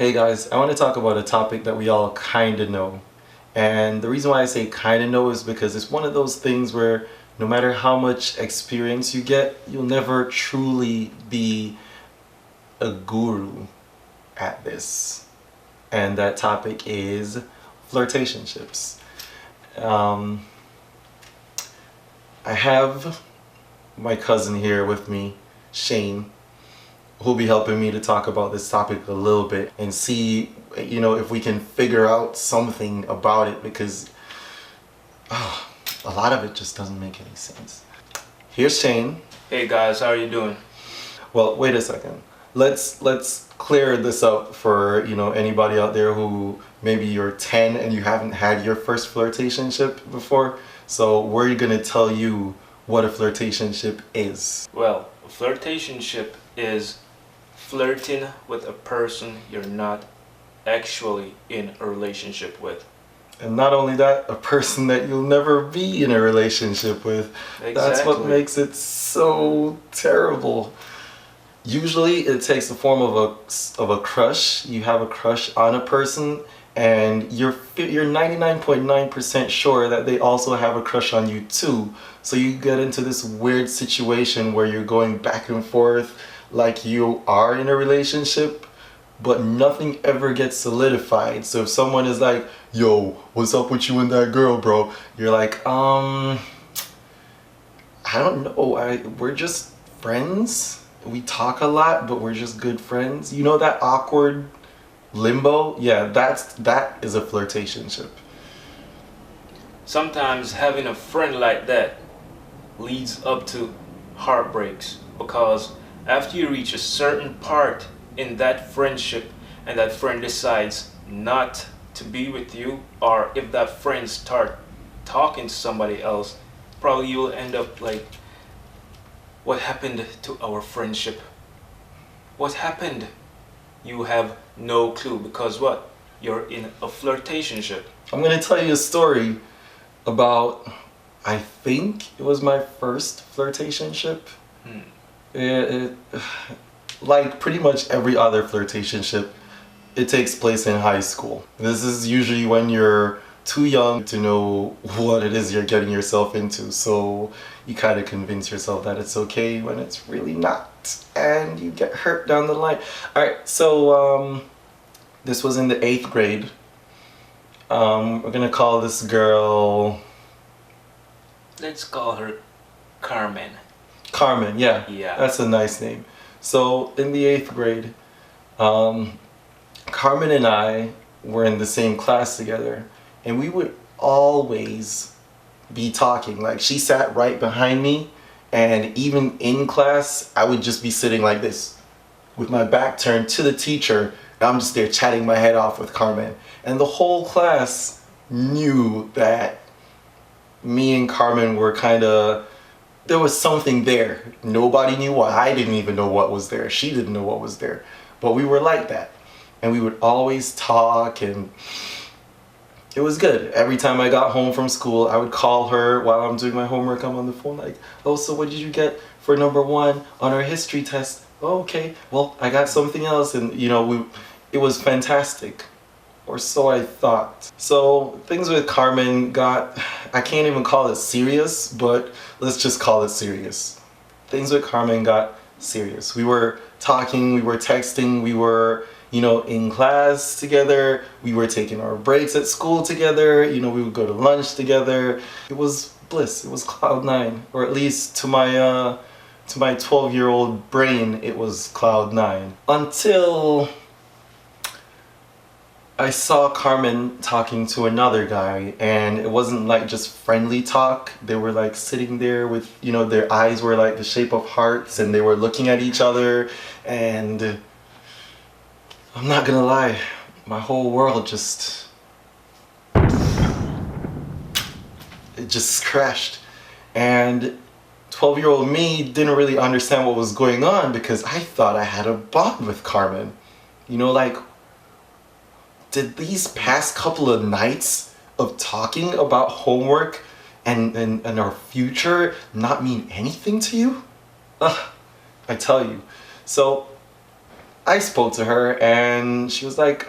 Hey guys, I want to talk about a topic that we all kind of know. And the reason why I say kind of know is because it's one of those things where no matter how much experience you get, you'll never truly be a guru at this. And that topic is flirtationships. I have my cousin here with me, Shane, who'll be helping me to talk about this topic a little bit and see, if we can figure out something about it, because a lot of it just doesn't make any sense. Here's Shane. Hey guys, how are you doing? Well, wait a second. Let's clear this up for, anybody out there who maybe you're 10 and you haven't had your first flirtationship before. So we're gonna tell you what a flirtationship is. Well, a flirtationship is flirting with a person you're not actually in a relationship with. And not only that, a person that you'll never be in a relationship with. Exactly. That's what makes it so terrible. Usually it takes the form of a crush. You have a crush on a person and you're 99.9% sure that they also have a crush on you too. So you get into this weird situation where you're going back and forth like you are in a relationship, but nothing ever gets solidified. So if someone is like, yo, what's up with you and that girl, bro? You're like, I don't know, we're just friends. We talk a lot, but we're just good friends. You know that awkward limbo? Yeah, that is a flirtationship. Sometimes having a friend like that leads up to heartbreaks, because after you reach a certain part in that friendship and that friend decides not to be with you, or if that friend start talking to somebody else, probably you'll end up like, what happened to our friendship? What happened? You have no clue, because what? You're in a flirtationship. I'm gonna tell you a story about, I think it was my first flirtationship. Like pretty much every other flirtationship, it takes place in high school. This is usually when you're too young to know what it is you're getting yourself into, so you kind of convince yourself that it's okay when it's really not, and you get hurt down the line. Alright, so this was in the 8th grade. We're gonna call this girl... Let's call her Carmen. Carmen, yeah. Yeah. That's a nice name. So in the 8th grade, Carmen and I were in the same class together, and we would always be talking. Like, she sat right behind me, and even in class, I would just be sitting like this with my back turned to the teacher, and I'm just there chatting my head off with Carmen. And the whole class knew that me and Carmen were there was something there. Nobody knew what. I didn't even know what was there. She didn't know what was there. But we were like that. And we would always talk, and it was good. Every time I got home from school, I would call her while I'm doing my homework. I'm on the phone like, oh, so what did you get for number 1 on our history test? Oh, okay. Well, I got something else. And, it was fantastic. Or so I thought. So things with Carmen I can't even call it serious, but let's just call it serious. Things with Carmen got serious. We were talking, we were texting, we were, in class together, we were taking our breaks at school together, we would go to lunch together. It was bliss, it was cloud 9, or at least to my 12-year-old brain, it was cloud 9. Until I saw Carmen talking to another guy, and it wasn't like just friendly talk. They were like sitting there with, their eyes were like the shape of hearts, and they were looking at each other, and I'm not gonna lie, my whole world just crashed. And 12-year-old me didn't really understand what was going on, because I thought I had a bond with Carmen. Did these past couple of nights of talking about homework and our future not mean anything to you? I tell you. So I spoke to her and she was like,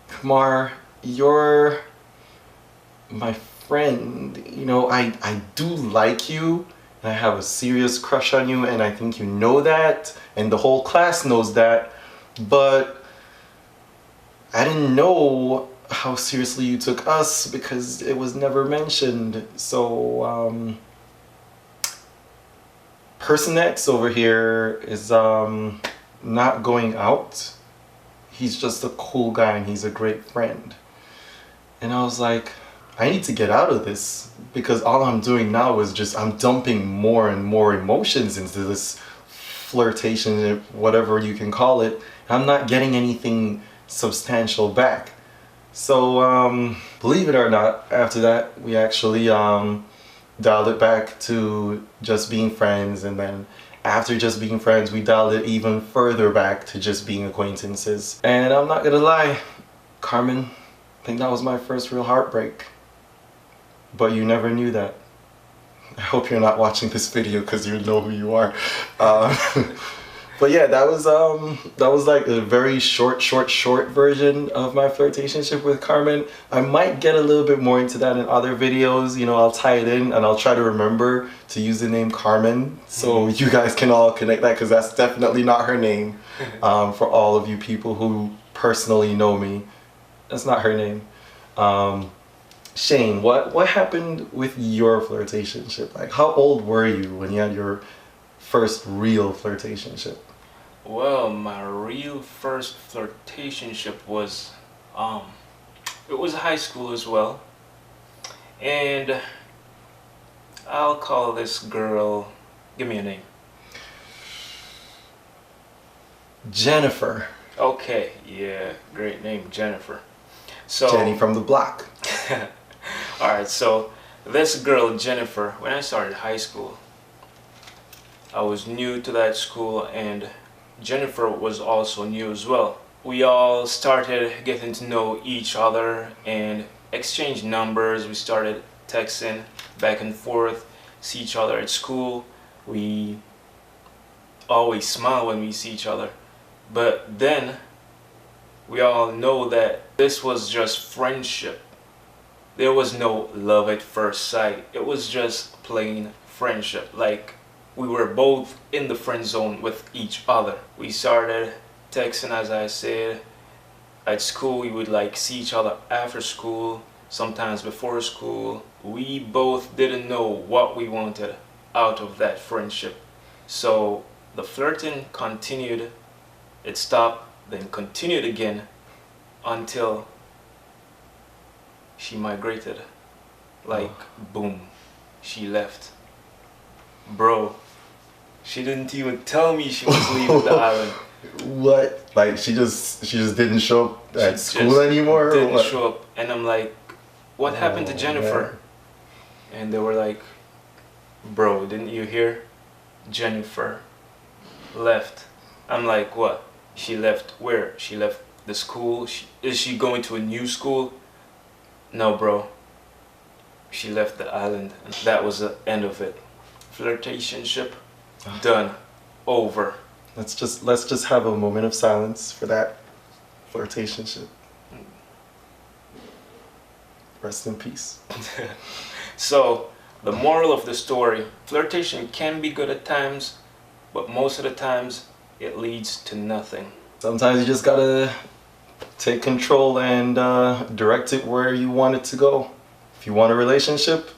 Kumar, you're my friend. You know, I do like you and I have a serious crush on you and I think you know that and the whole class knows that, but I didn't know how seriously you took us because it was never mentioned. So, Person X over here is not going out. He's just a cool guy and he's a great friend. And I was like, I need to get out of this because all I'm doing now is just I'm dumping more and more emotions into this flirtation, whatever you can call it. I'm not getting anything substantial back. So, believe it or not, after that, we actually dialed it back to just being friends, and then after just being friends, we dialed it even further back to just being acquaintances. And I'm not gonna lie, Carmen, I think that was my first real heartbreak. But you never knew that. I hope you're not watching this video because you know who you are. But yeah, that was like a very short version of my flirtationship with Carmen. I might get a little bit more into that in other videos. You know, I'll tie it in and I'll try to remember to use the name Carmen so you guys can all connect that because that's definitely not her name. For all of you people who personally know me, that's not her name. Shane, what happened with your flirtationship? Like, how old were you when you had your first real flirtationship? Well, my real first flirtationship was, it was high school as well. And I'll call this girl, give me a name. Jennifer. Okay, yeah, great name, Jennifer. So Jenny from the block. Alright, so this girl, Jennifer, when I started high school, I was new to that school and Jennifer was also new as well. We all started getting to know each other and exchange numbers. We started texting back and forth, see each other at school. We always smile when we see each other. But then we all know that this was just friendship. There was no love at first sight. It was just plain friendship. Like, we were both in the friend zone with each other. We started texting, as I said. At school, we would like see each other after school, sometimes before school. We both didn't know what we wanted out of that friendship. So the flirting continued. It stopped, then continued again until she migrated. Like, boom, she left. Bro, she didn't even tell me she was leaving the island. What? Like, she just didn't show up at school anymore? Didn't show up. And I'm like, what happened to Jennifer? Man. And they were like, bro, didn't you hear? Jennifer left. I'm like, what? She left where? She left the school? Is she going to a new school? No, bro. She left the island. And that was the end of it. Flirtationship done. Over. Let's just have a moment of silence for that flirtationship. Rest in peace. So, the moral of the story, flirtation can be good at times, but most of the times it leads to nothing. Sometimes you just gotta take control and direct it where you want it to go. If you want a relationship,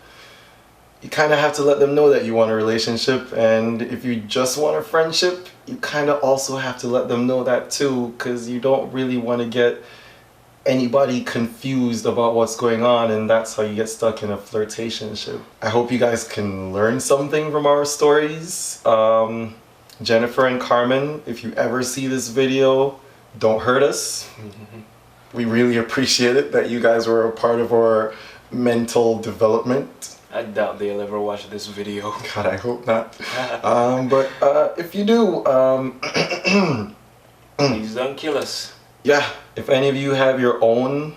you kind of have to let them know that you want a relationship, and if you just want a friendship, you kind of also have to let them know that too, because you don't really want to get anybody confused about what's going on, and that's how you get stuck in a flirtationship. I hope you guys can learn something from our stories. Jennifer and Carmen, if you ever see this video, don't hurt us. We really appreciate it that you guys were a part of our mental development. I doubt they'll ever watch this video. God, I hope not. But if you do, Please don't kill us. yeah, if any of you have your own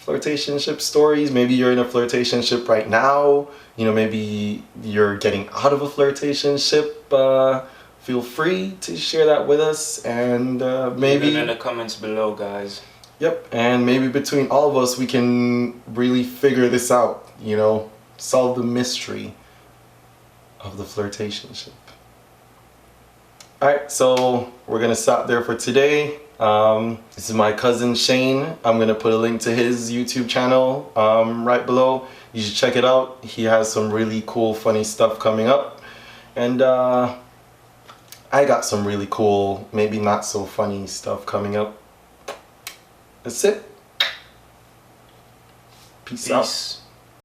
flirtationship stories, maybe you're in a flirtationship right now, you know, maybe you're getting out of a flirtationship, feel free to share that with us, and maybe Leave it in the comments below, guys. Yep, and maybe between all of us we can really figure this out, you know, solve the mystery of the flirtationship. Alright, so we're gonna stop there for today. This is my cousin Shane. I'm gonna put a link to his YouTube channel right below. You should check it out. He has some really cool, funny stuff coming up. And I got some really cool, maybe not so funny stuff coming up. That's it. Peace out.